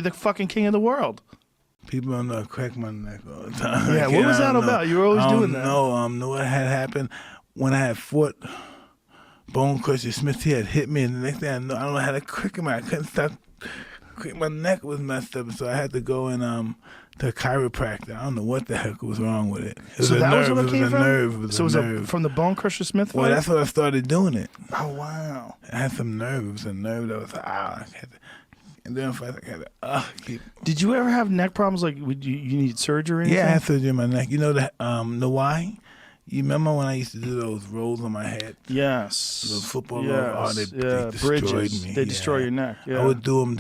the fucking king of the world. People don't know I crack my neck all the time. Yeah, what was that about? You were always doing that. No, know what had happened when I had fought Bone Crusher Smith. He had hit me, and the next thing I know, I don't know how to crack him. I couldn't stop. My neck was messed up, so I had to go in to a chiropractor. I don't know what the heck was wrong with it. It was So a that was nerve. what it came from? Nerve. It was So a was nerve. it from the Bone Crusher Smith fight? Well, that's what I started doing it. Oh, wow. I had some nerve. It was a nerve that was and then if I had to keep. Did you ever have neck problems? Like, you need surgery? Or Yeah, I anything? had surgery in my neck. You know know why? You remember when I used to do those rolls on my head? Yes. Those football yes. rolls? Oh, they destroyed bridges. me. They destroy your neck. Yeah. I would do them